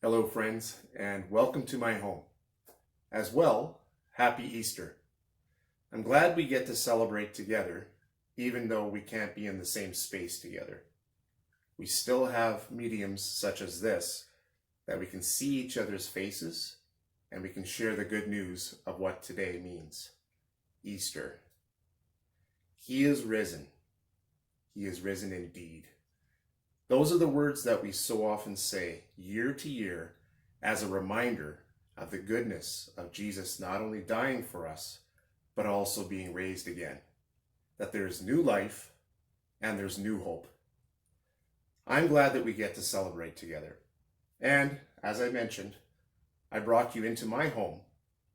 Hello, friends, and welcome to my home. As well, happy Easter. I'm glad we get to celebrate together, even though we can't be in the same space together. We still have mediums such as this that we can see each other's faces and we can share the good news of what today means. Easter. He is risen. He is risen indeed. Those are the words that we so often say year to year as a reminder of the goodness of Jesus not only dying for us, but also being raised again. That there's new life and there's new hope. I'm glad that we get to celebrate together. And as I mentioned, I brought you into my home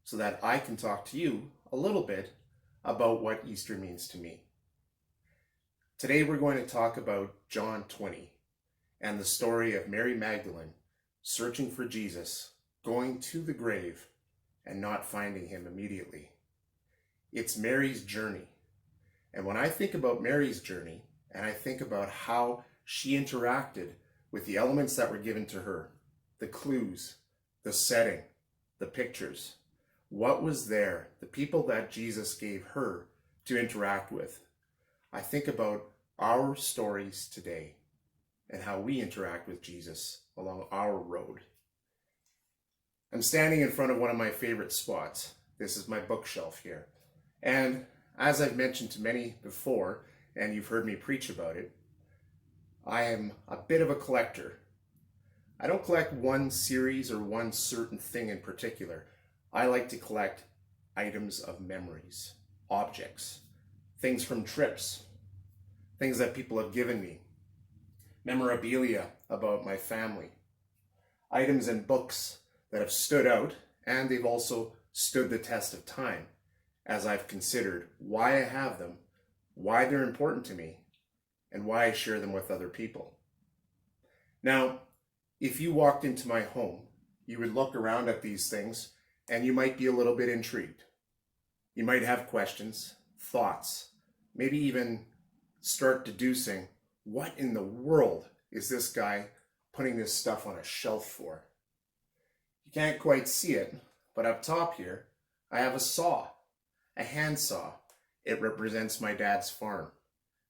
so that I can talk to you a little bit about what Easter means to me. Today we're going to talk about John 20. And the story of Mary Magdalene searching for Jesus, going to the grave, and not finding him immediately. It's Mary's journey. And when I think about Mary's journey, and I think about how she interacted with the elements that were given to her, the clues, the setting, the pictures, what was there, the people that Jesus gave her to interact with, I think about our stories today and how we interact with Jesus along our road. I'm standing in front of one of my favorite spots. This is my bookshelf here. And as I've mentioned to many before, and you've heard me preach about it, I am a bit of a collector. I don't collect one series or one certain thing in particular. I like to collect items of memories, objects, things from trips, things that people have given me, memorabilia about my family, items and books that have stood out, and they've also stood the test of time as I've considered why I have them, why they're important to me, and why I share them with other people. Now, if you walked into my home, you would look around at these things and you might be a little bit intrigued. You might have questions, thoughts, maybe even start deducing, what in the world is this guy putting this stuff on a shelf for? You can't quite see it, but up top here, I have a saw, a hand saw. It represents my dad's farm,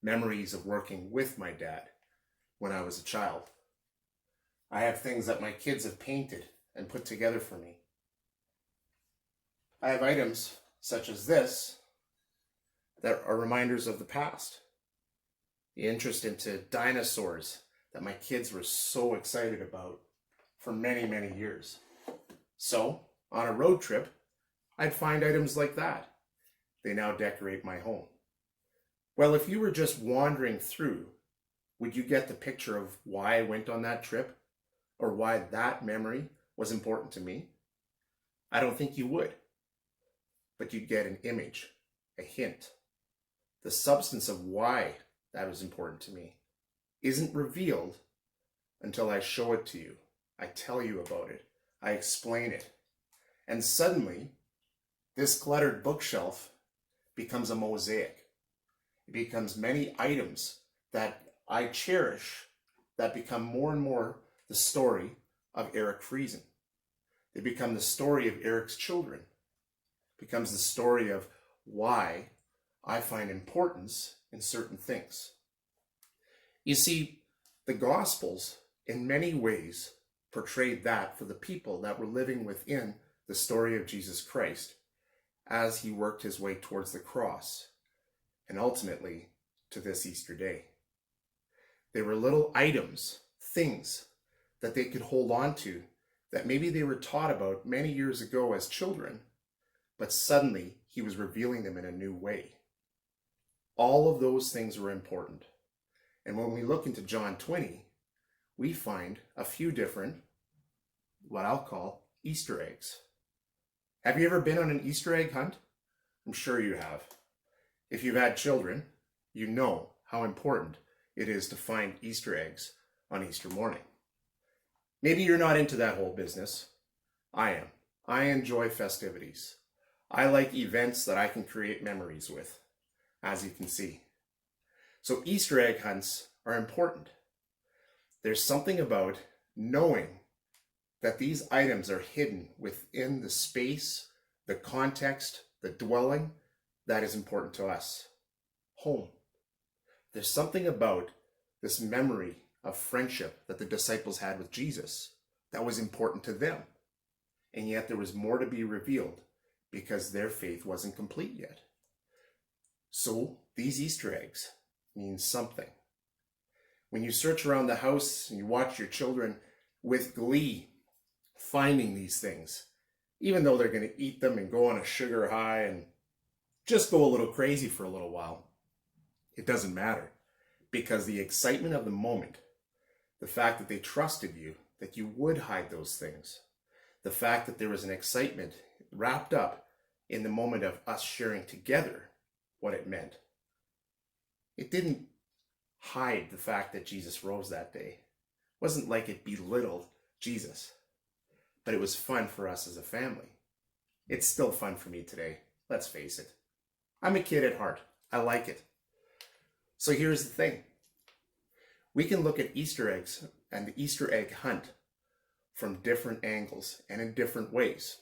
memories of working with my dad when I was a child. I have things that my kids have painted and put together for me. I have items such as this that are reminders of the past. The interest into dinosaurs that my kids were so excited about for many, many years. So, on a road trip, I'd find items like that. They now decorate my home. Well, if you were just wandering through, would you get the picture of why I went on that trip or why that memory was important to me? I don't think you would. But you'd get an image, a hint. The substance of why that was important to me isn't revealed until I show it to you. I tell you about it. I explain it. And suddenly, this cluttered bookshelf becomes a mosaic. It becomes many items that I cherish that become more and more the story of Eric Friesen. They become the story of Eric's children. It becomes the story of why I find importance in certain things. You see, the Gospels in many ways portrayed that for the people that were living within the story of Jesus Christ as he worked his way towards the cross and ultimately to this Easter day. They were little items, things that they could hold on to that maybe they were taught about many years ago as children, but suddenly he was revealing them in a new way. All of those things were important. And when we look into John 20, we find a few different, what I'll call Easter eggs. Have you ever been on an Easter egg hunt? I'm sure you have. If you've had children, you know how important it is to find Easter eggs on Easter morning. Maybe you're not into that whole business. I am. I enjoy festivities. I like events that I can create memories with, as you can see. So Easter egg hunts are important. There's something about knowing that these items are hidden within the space, the context, the dwelling that is important to us. Home. There's something about this memory of friendship that the disciples had with Jesus that was important to them. And yet there was more to be revealed because their faith wasn't complete yet. So these Easter eggs mean something. When you search around the house and you watch your children with glee finding these things, even though they're going to eat them and go on a sugar high and just go a little crazy for a little while, it doesn't matter, because the excitement of the moment, the fact that they trusted you, that you would hide those things, the fact that there was an excitement wrapped up in the moment of us sharing together what it meant. It didn't hide the fact that Jesus rose that day. It wasn't like it belittled Jesus, but it was fun for us as a family. It's still fun for me today, let's face it. I'm a kid at heart. I like it. So here's the thing. We can look at Easter eggs and the Easter egg hunt from different angles and in different ways.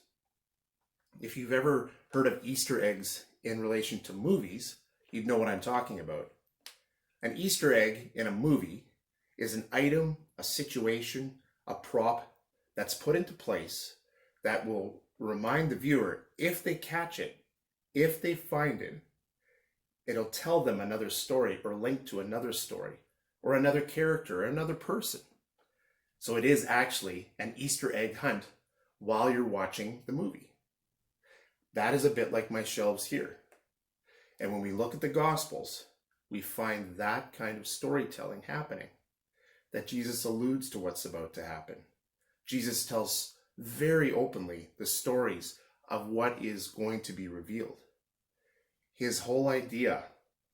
If you've ever heard of Easter eggs in relation to movies, you'd know what I'm talking about. An Easter egg in a movie is an item, a situation, a prop that's put into place that will remind the viewer, if they catch it, if they find it, it'll tell them another story or link to another story or another character or another person. So it is actually an Easter egg hunt while you're watching the movie. That is a bit like my shelves here. And when we look at the Gospels, we find that kind of storytelling happening, that Jesus alludes to what's about to happen. Jesus tells very openly the stories of what is going to be revealed. His whole idea,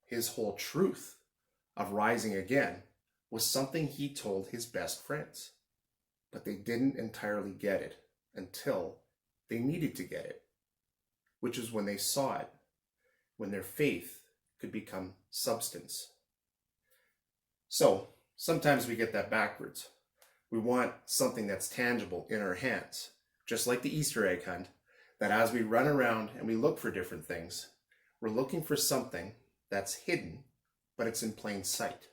his whole truth of rising again was something he told his best friends, but they didn't entirely get it until they needed to get it, which is when they saw it, when their faith could become substance. So sometimes we get that backwards. We want something that's tangible in our hands, just like the Easter egg hunt, that as we run around and we look for different things, we're looking for something that's hidden, but it's in plain sight.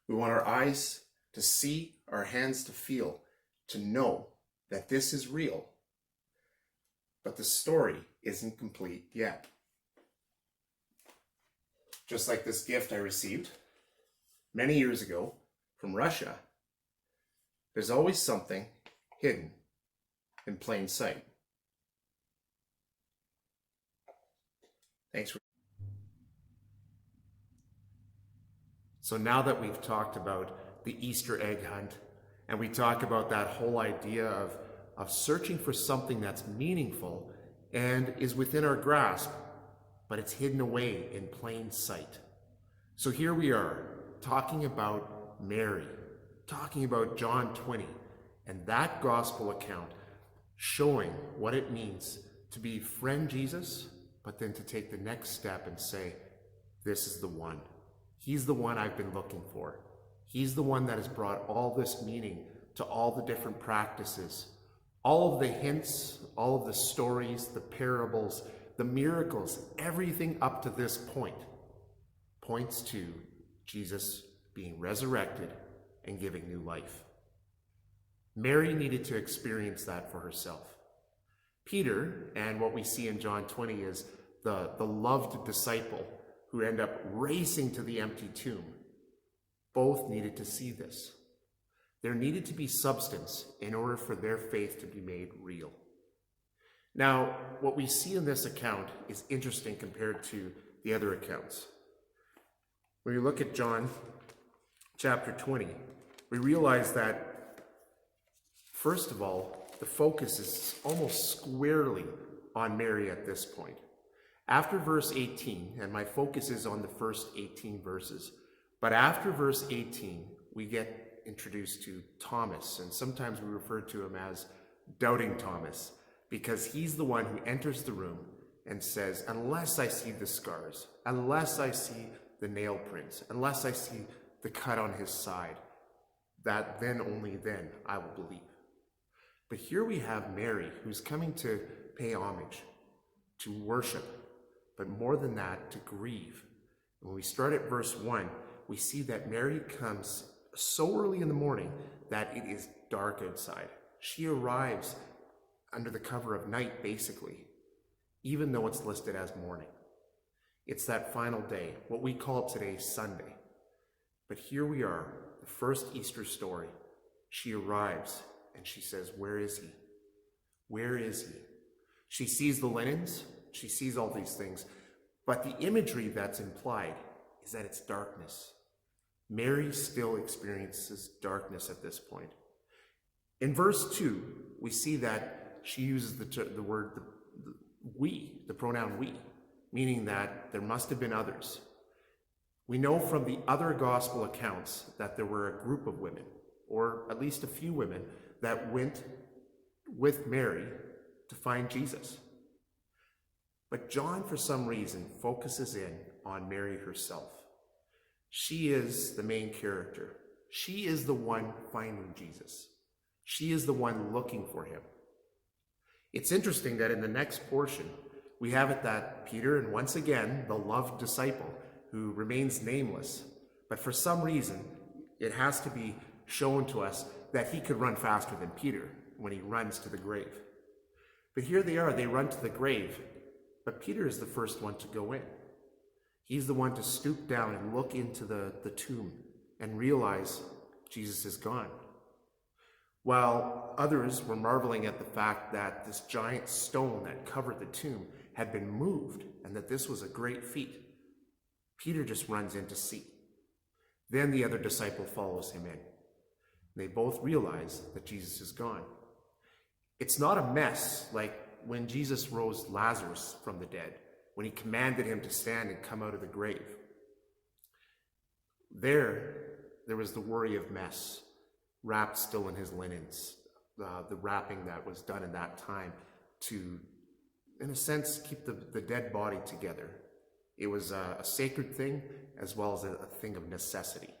We want our eyes to see, our hands to feel, to know that this is real. But the story isn't complete yet. Just like this gift I received many years ago from Russia, there's always something hidden in plain sight. Thanks. So now that we've talked about the Easter egg hunt, and we talk about that whole idea of searching for something that's meaningful and is within our grasp, but it's hidden away in plain sight. So here we are, talking about Mary, talking about John 20, and that gospel account showing what it means to befriend Jesus, but then to take the next step and say, this is the one. He's the one I've been looking for. He's the one that has brought all this meaning to all the different practices, all of the hints, all of the stories, the parables, the miracles, everything up to this point points to Jesus being resurrected and giving new life. Mary needed to experience that for herself. Peter, and what we see in John 20 is the loved disciple who end up racing to the empty tomb, both needed to see this. There needed to be substance in order for their faith to be made real. Now, what we see in this account is interesting compared to the other accounts. When you look at John chapter 20, we realize that, first of all, the focus is almost squarely on Mary at this point. After verse 18, and my focus is on the first 18 verses, but after verse 18, we get introduced to Thomas, and sometimes we refer to him as Doubting Thomas, because he's the one who enters the room and says, unless I see the scars, unless I see the nail prints, unless I see the cut on his side, that then, only then, I will believe. But here we have Mary, who's coming to pay homage, to worship, but more than that, to grieve. When we start at verse 1, we see that Mary comes so early in the morning that it is dark outside. She arrives under the cover of night, basically, even though it's listed as morning. It's that final day, what we call today Sunday. But here we are, the first Easter story. She arrives and she says, "Where is he? Where is he?" She sees the linens, she sees all these things, but the imagery that's implied is that it's darkness. Mary still experiences darkness at this point. In verse 2, we see that she uses the word we, the pronoun we, meaning that there must have been others. We know from the other gospel accounts that there were a group of women, or at least a few women, that went with Mary to find Jesus. But John, for some reason, focuses in on Mary herself. She is the main character. She is the one finding Jesus. She is the one looking for him. It's interesting that in the next portion, we have it that Peter, and once again, the loved disciple, who remains nameless, but for some reason, it has to be shown to us that he could run faster than Peter when he runs to the grave. But here they are, they run to the grave, but Peter is the first one to go in. He's the one to stoop down and look into the tomb and realize Jesus is gone. While others were marveling at the fact that this giant stone that covered the tomb had been moved and that this was a great feat, Peter just runs in to see. Then the other disciple follows him in. They both realize that Jesus is gone. It's not a mess like when Jesus rose Lazarus from the dead, when he commanded him to stand and come out of the grave. There was the worry of mess, wrapped still in his linens, the wrapping that was done in that time to, in a sense, keep the dead body together. It was a sacred thing as well as a thing of necessity.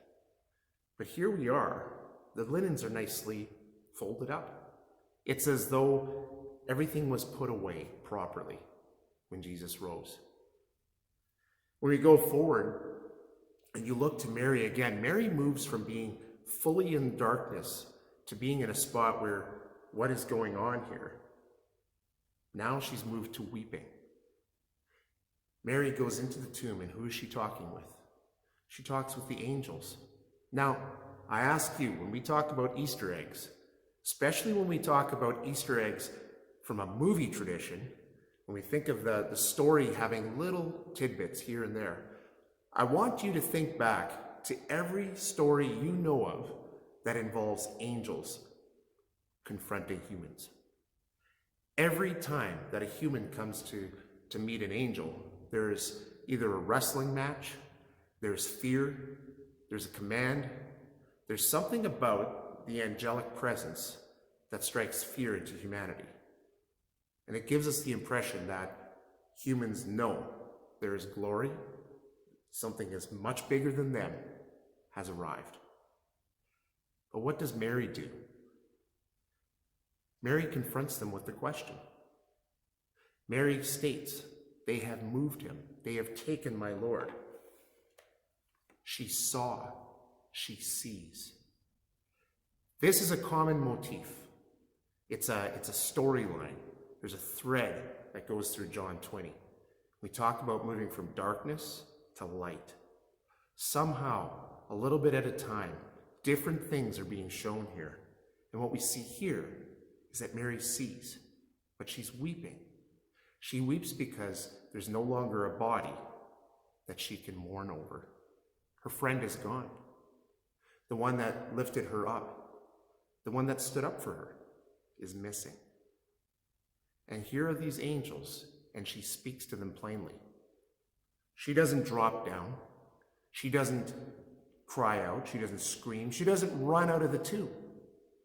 But here we are. The linens are nicely folded up. It's as though everything was put away properly when Jesus rose. When we go forward and you look to Mary again, Mary moves from being fully in darkness to being in a spot where, what is going on here? Now she's moved to weeping. Mary goes into the tomb, and who is she talking with? She talks with the angels. Now, I ask you, when we talk about Easter eggs, especially when we talk about Easter eggs from a movie tradition, when we think of the story having little tidbits here and there, I want you to think back to every story you know of that involves angels confronting humans. Every time that a human comes to meet an angel, there's either a wrestling match, there's fear, there's a command, there's something about the angelic presence that strikes fear into humanity. And it gives us the impression that humans know there is glory, something as much bigger than them has arrived. But what does Mary do? Mary confronts them with the question. Mary states, "They have moved him. They have taken my Lord." She saw. She sees. This is a common motif. It's a storyline. There's a thread that goes through John 20. We talk about moving from darkness to light. Somehow, a little bit at a time, different things are being shown here. And what we see here is that Mary sees, but she's weeping. She weeps because there's no longer a body that she can mourn over. Her friend is gone. The one that lifted her up, the one that stood up for her, is missing. And here are these angels, and she speaks to them plainly. She doesn't drop down. She doesn't cry out. She doesn't scream. She doesn't run out of the tomb.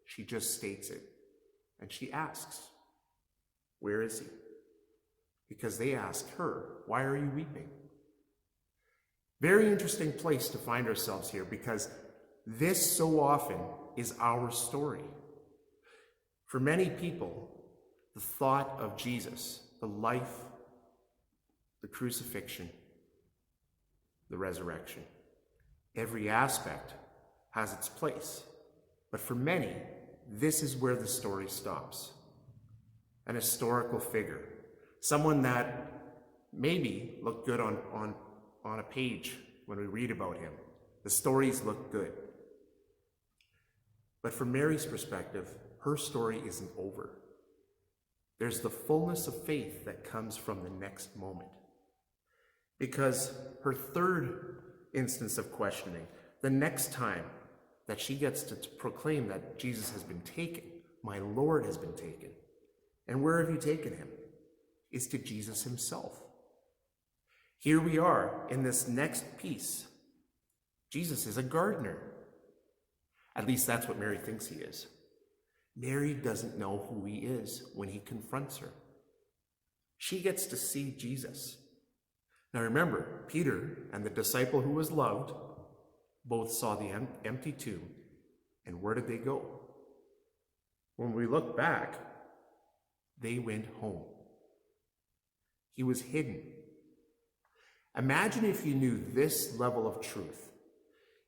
She just states it. And she asks, "Where is he?" Because they ask her, "Why are you weeping?" Very interesting place to find ourselves here, because this so often is our story. For many people, the thought of Jesus, the life, the crucifixion, the resurrection, every aspect has its place. But for many, this is where the story stops. An historical figure, someone that maybe looked good on a page when we read about him. The stories look good. But from Mary's perspective, her story isn't over. There's the fullness of faith that comes from the next moment. Because her third instance of questioning, the next time that she gets to proclaim that Jesus has been taken, my Lord has been taken, and where have you taken him? Is to Jesus himself. Here we are in this next piece. Jesus is a gardener. At least that's what Mary thinks he is. Mary doesn't know who he is when he confronts her. She gets to see Jesus. Now remember, Peter and the disciple who was loved both saw the empty tomb. And where did they go? When we look back, they went home. He was hidden. Imagine if you knew this level of truth.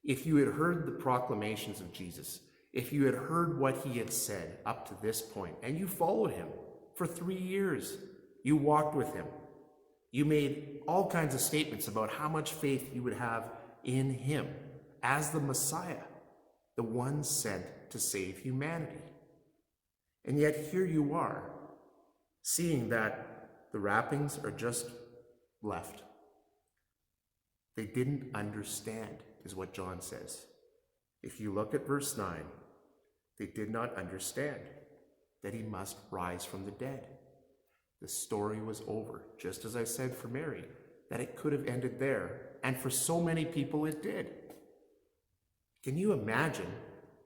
If you had heard the proclamations of Jesus, if you had heard what he had said up to this point, and you followed him for 3 years, you walked with him, you made all kinds of statements about how much faith you would have in him as the Messiah, the one sent to save humanity. And yet here you are, seeing that the wrappings are just left. They didn't understand, is what John says. If you look at verse 9, they did not understand that he must rise from the dead. The story was over, just as I said for Mary, that it could have ended there, and for so many people it did. Can you imagine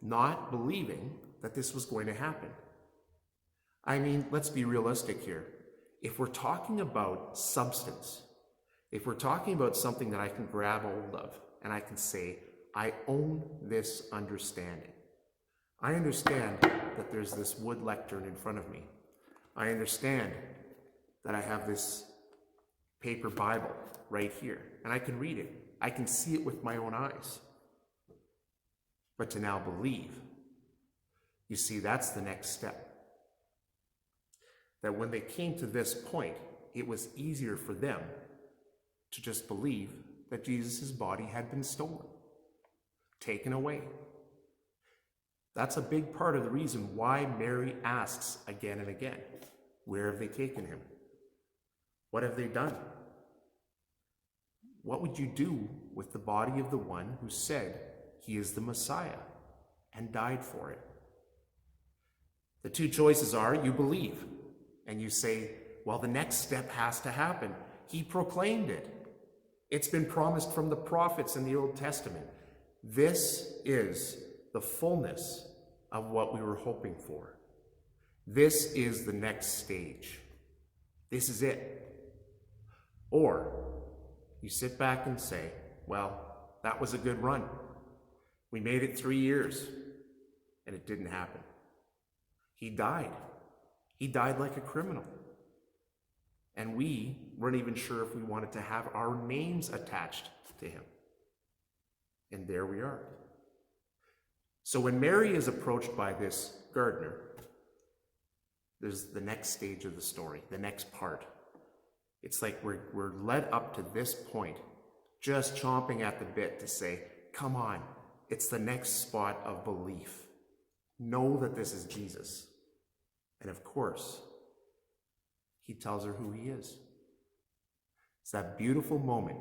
not believing that this was going to happen? I mean, let's be realistic here. If we're talking about substance, if we're talking about something that I can grab hold of and I can say, I own this understanding. I understand that there's this wood lectern in front of me. I understand that I have this paper Bible right here, and I can read it. I can see it with my own eyes. But to now believe, you see, that's the next step. That when they came to this point, it was easier for them to just believe that Jesus' body had been stolen, taken away. That's a big part of the reason why Mary asks again and again, where have they taken him? What have they done? What would you do with the body of the one who said he is the Messiah and died for it? The two choices are you believe and you say, well, the next step has to happen. He proclaimed it. It's been promised from the prophets in the Old Testament. This is the fullness of what we were hoping for. This is the next stage. This is it. Or you sit back and say, well, that was a good run. We made it 3 years and it didn't happen. He died. He died like a criminal. And we weren't even sure if we wanted to have our names attached to him. And there we are. So when Mary is approached by this gardener, there's the next stage of the story, the next part. It's like we're led up to this point, just chomping at the bit to say, come on, it's the next spot of belief. Know that this is Jesus. And of course, he tells her who he is. It's that beautiful moment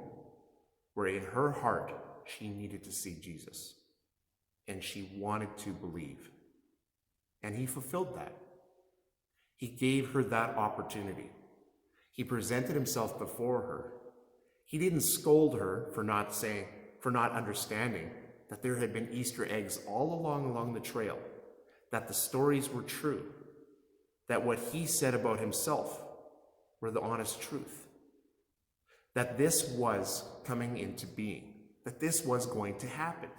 where in her heart, she needed to see Jesus. And she wanted to believe. And he fulfilled that. He gave her that opportunity. He presented himself before her. He didn't scold her for not understanding that there had been Easter eggs all along the trail, that the stories were true, that what he said about himself were the honest truth, that this was coming into being, that this was going to happen.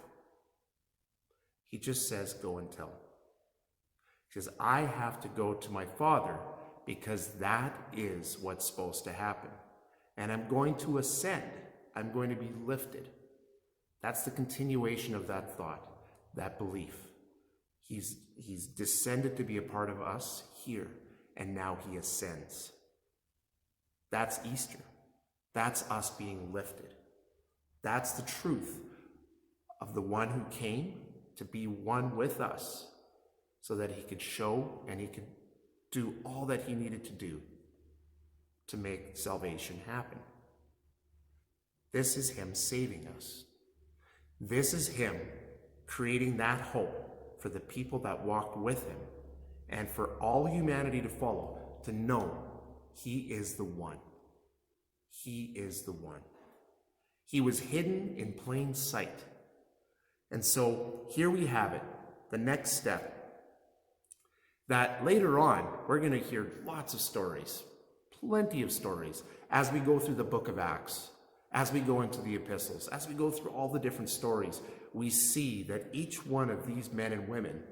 He just says, go and tell. She says, I have to go to my Father because that is what's supposed to happen. And I'm going to ascend. I'm going to be lifted. That's the continuation of that thought, that belief. He's descended to be a part of us here, and now he ascends. That's Easter. That's us being lifted. That's the truth of the one who came to be one with us so that he could show and he could do all that he needed to do to make salvation happen. This is him saving us. This is him creating that hope for the people that walked with him and for all humanity to follow, to know he is the one. He is the one. He was hidden in plain sight. And so here we have it, the next step. That later on, we're going to hear lots of stories, plenty of stories, as we go through the book of Acts, as we go into the epistles, as we go through all the different stories, we see that each one of these men and women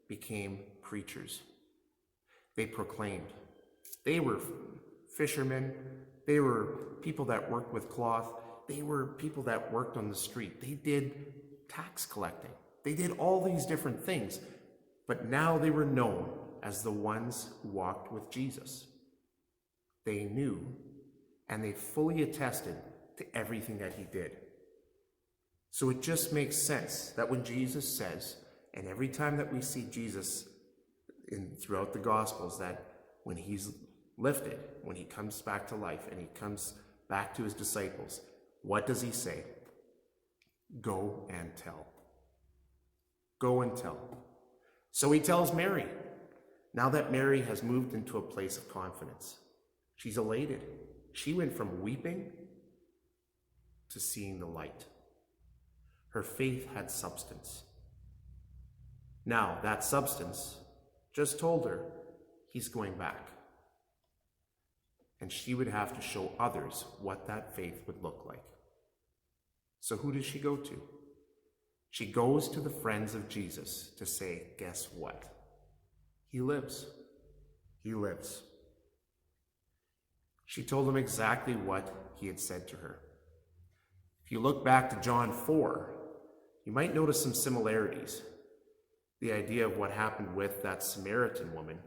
became preachers. They proclaimed. They were fishermen. They were people that worked with cloth. They were people that worked on the street. They did tax collecting. They did all these different things. But now they were known as the ones who walked with Jesus. They knew and they fully attested to everything that he did. So it just makes sense that when Jesus says, and every time that we see Jesus throughout the Gospels, that when he's lifted, when he comes back to life and he comes back to his disciples, what does he say? Go and tell. Go and tell. So he tells Mary. Now that Mary has moved into a place of confidence, she's elated. She went from weeping to seeing the light. Her faith had substance. Now that substance just told her he's going back. And she would have to show others what that faith would look like. So who does she go to? She goes to the friends of Jesus to say, guess what? He lives. He lives. She told them exactly what he had said to her. If you look back to John 4, you might notice some similarities. The idea of what happened with that Samaritan woman,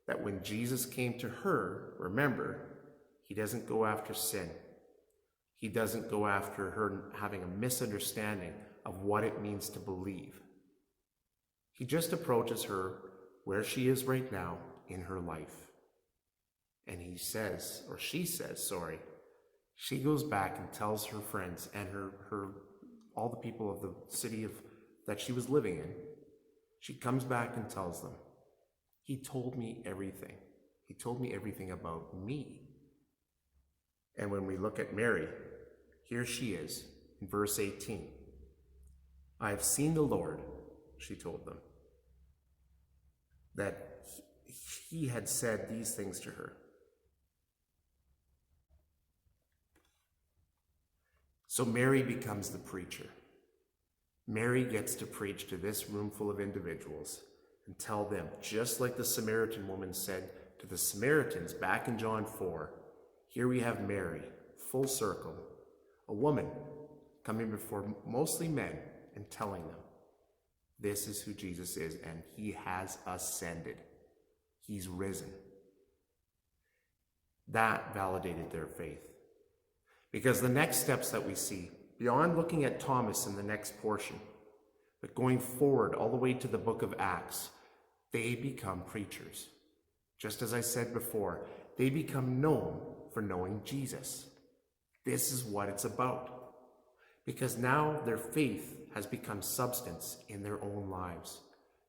that when Jesus came to her, remember, he doesn't go after sin. He doesn't go after her having a misunderstanding of what it means to believe. He just approaches her where she is right now in her life. And he says, or she says, sorry, she goes back and tells her friends and all the people of the city that she was living in. She comes back and tells them, he told me everything. He told me everything about me. And when we look at Mary, here she is in verse 18. I have seen the Lord, she told them. That he had said these things to her. So Mary becomes the preacher. Mary gets to preach to this room full of individuals and tell them, just like the Samaritan woman said to the Samaritans back in John 4, here we have Mary, full circle, a woman coming before mostly men and telling them, this is who Jesus is, and he has ascended. He's risen. That validated their faith. Because the next steps that we see, beyond looking at Thomas in the next portion, but going forward all the way to the book of Acts, they become preachers. Just as I said before, they become known for knowing Jesus. This is what it's about. Because now their faith has become substance in their own lives.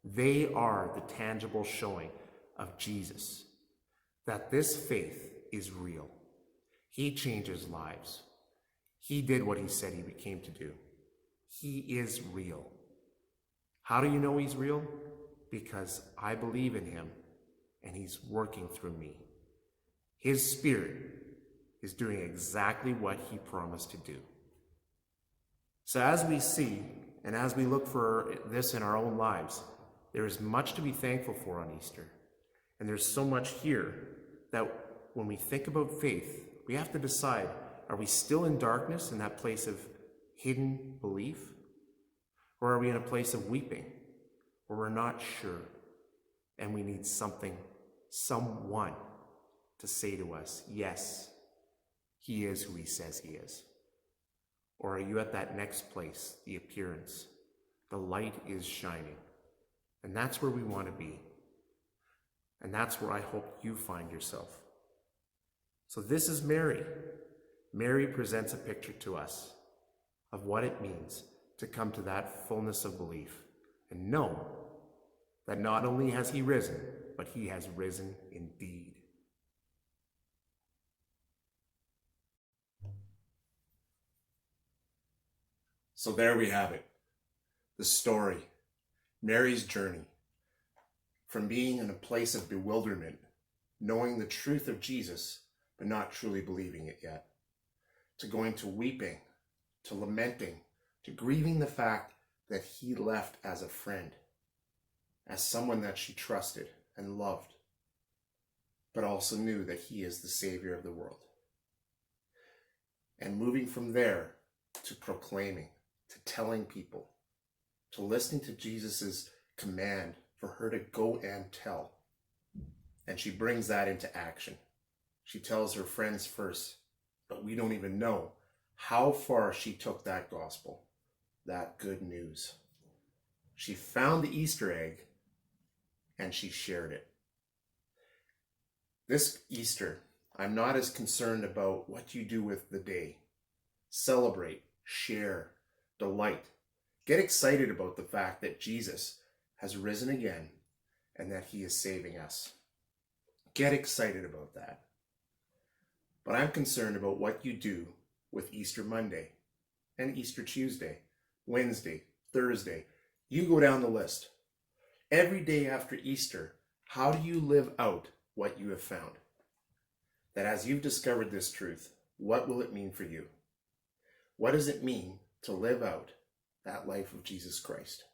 They are the tangible showing of Jesus. That this faith is real. He changes lives. He did what he said he came to do. He is real. How do you know he's real? Because I believe in him and he's working through me. His Spirit is doing exactly what he promised to do. So as we see and as we look for this in our own lives, There is much to be thankful for on Easter. And there's so much here that when we think about faith, we have to decide, are we still in darkness in that place of hidden belief? Or are we in a place of weeping where we're not sure and we need someone to say to us, yes, he is who he says he is? Or are you at that next place, the appearance? The light is shining. And that's where we want to be. And that's where I hope you find yourself. So this is Mary. Mary presents a picture to us of what it means to come to that fullness of belief and know that not only has he risen, but he has risen indeed. So there we have it. The story, Mary's journey from being in a place of bewilderment, knowing the truth of Jesus, but not truly believing it yet, to going to weeping, to lamenting, to grieving the fact that he left as a friend, as someone that she trusted and loved, but also knew that he is the Savior of the world. And moving from there to proclaiming, to telling people, to listening to Jesus's command for her to go and tell. And she brings that into action. She tells her friends first, but we don't even know how far she took that gospel, that good news. She found the Easter egg and she shared it. This Easter, I'm not as concerned about what you do with the day. Celebrate, share, delight. Get excited about the fact that Jesus has risen again and that he is saving us. Get excited about that. But I'm concerned about what you do with Easter Monday and Easter Tuesday, Wednesday, Thursday. You go down the list. Every day after Easter, how do you live out what you have found? That as you've discovered this truth, what will it mean for you? What does it mean to live out that life of Jesus Christ?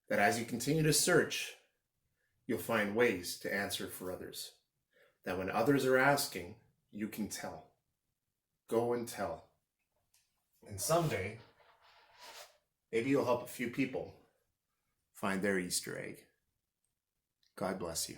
That as you continue to search, you'll find ways to answer for others. That when others are asking, you can tell. Go and tell. And someday, maybe you'll help a few people find their Easter egg. God bless you.